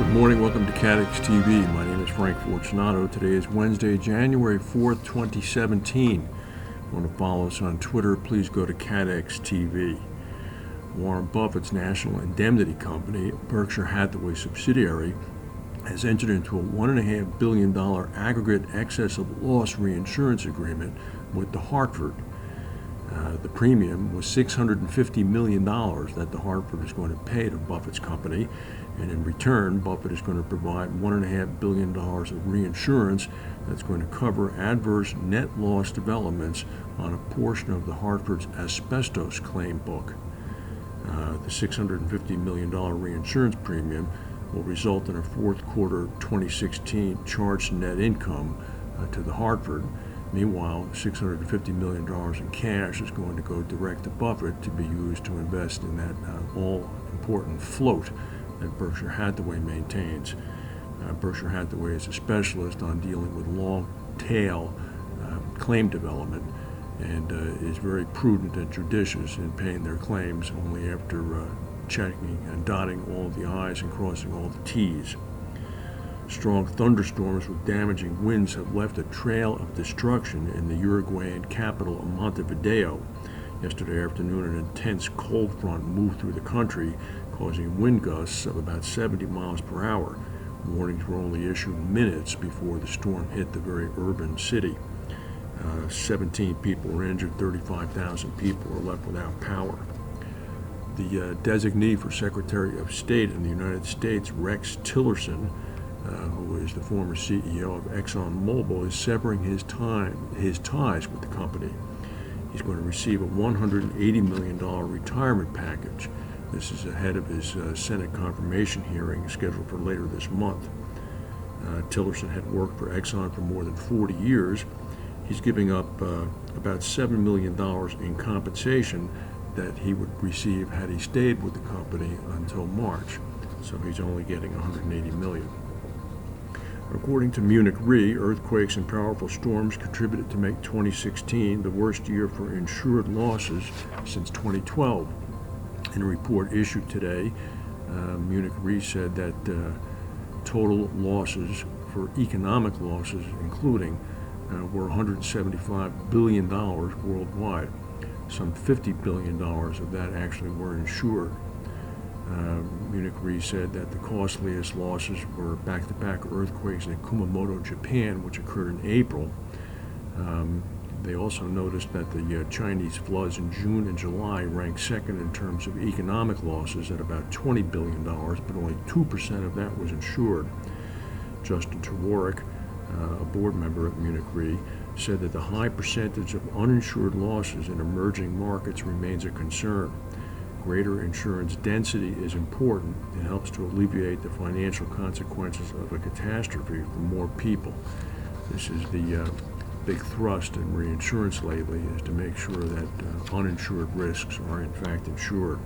Good morning, welcome to CATEX TV. My name is Frank Fortunato. Today is Wednesday, January 4th, 2017. If you want to follow us on Twitter, please go to CATEX TV. Warren Buffett's National Indemnity Company, Berkshire Hathaway subsidiary, has entered into a $1.5 billion aggregate excess of loss reinsurance agreement with the Hartford. The premium was $650 million that the Hartford is going to pay to Buffett's company, and in return, Buffett is going to provide $1.5 billion of reinsurance that's going to cover adverse net loss developments on a portion of the Hartford's asbestos claim book. The $650 million reinsurance premium will result in a fourth quarter 2016 charged net income to the Hartford. Meanwhile, $650 million in cash is going to go direct to Buffett to be used to invest in that all-important float that Berkshire Hathaway maintains. Berkshire Hathaway is a specialist on dealing with long-tail claim development and is very prudent and judicious in paying their claims only after checking and dotting all the I's and crossing all the T's. Strong thunderstorms with damaging winds have left a trail of destruction in the Uruguayan capital of Montevideo. Yesterday afternoon, an intense cold front moved through the country, causing wind gusts of about 70 miles per hour. Warnings were only issued minutes before the storm hit the very urban city. 17 people were injured, 35,000 people were left without power. The designee for Secretary of State in the United States, Rex Tillerson, who is the former CEO of Exxon, is severing his ties with the company. He's going to receive a $180 million retirement package. This is ahead of his Senate confirmation hearing scheduled for later this month. Tillerson had worked for Exxon for more than 40 years. He's giving up about $7 million in compensation that he would receive had he stayed with the company until March. So he's only getting $180 million. According to Munich Re, earthquakes and powerful storms contributed to make 2016 the worst year for insured losses since 2012. In a report issued today, Munich Re said that total losses for economic losses, including, were $175 billion worldwide. Some $50 billion of that actually were insured. Munich Re said that the costliest losses were back-to-back earthquakes in Kumamoto, Japan, which occurred in April. They also noticed that the Chinese floods in June and July ranked second in terms of economic losses at about $20 billion, but only 2% of that was insured. Justin Trevorrock, a board member at Munich Re, said that the high percentage of uninsured losses in emerging markets remains a concern. Greater insurance density is important and helps to alleviate the financial consequences of a catastrophe for more people. This is the big thrust in reinsurance lately, is to make sure that uninsured risks are in fact insured.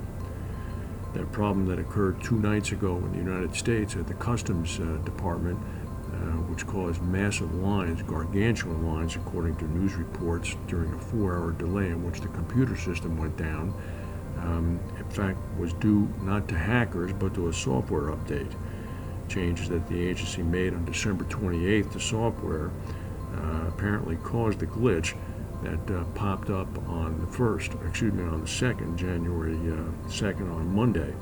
That problem that occurred 2 nights ago in the United States at the Customs Department, which caused massive lines, gargantuan lines, according to news reports, during a 4-hour delay in which the computer system went down, in fact, was due not to hackers, but to a software update. Changes that the agency made on December 28th to software apparently caused the glitch that popped up on the 2nd, January 2nd, on Monday.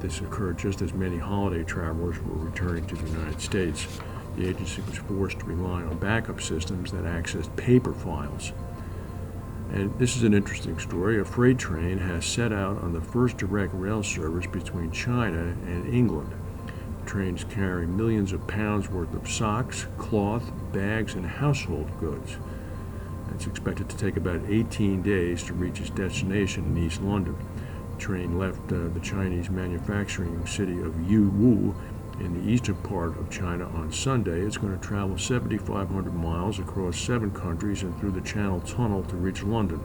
This occurred just as many holiday travelers were returning to the United States. The agency was forced to rely on backup systems that accessed paper files. And this is an interesting story. A freight train has set out on the first direct rail service between China and England. The train is carrying millions of pounds worth of socks, cloth, bags, and household goods. It's expected to take about 18 days to reach its destination in East London. The train left the Chinese manufacturing city of Yiwu in the eastern part of China on Sunday. It's going to travel 7,500 miles across 7 countries and through the Channel Tunnel to reach London.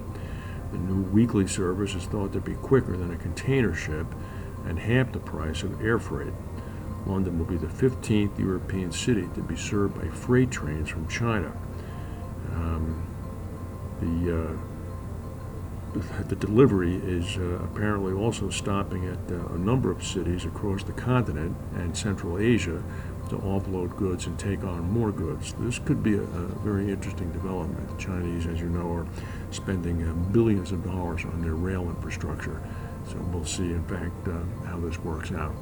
The new weekly service is thought to be quicker than a container ship and half the price of air freight. London will be the 15th European city to be served by freight trains from China. The the delivery is apparently also stopping at a number of cities across the continent and Central Asia to offload goods and take on more goods. This could be a very interesting development. The Chinese, as you know, are spending billions of dollars on their rail infrastructure. So we'll see, in fact, how this works out.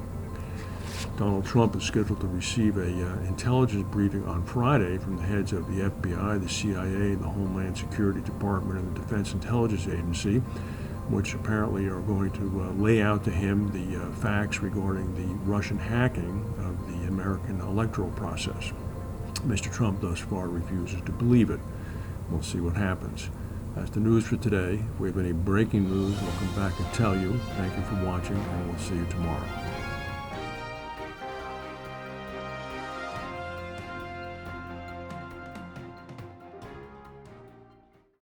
Donald Trump is scheduled to receive an intelligence briefing on Friday from the heads of the FBI, the CIA, the Homeland Security Department, and the Defense Intelligence Agency, which apparently are going to lay out to him the facts regarding the Russian hacking of the American electoral process. Mr. Trump thus far refuses to believe it. We'll see what happens. That's the news for today. If we have any breaking news, we'll come back and tell you. Thank you for watching, and we'll see you tomorrow.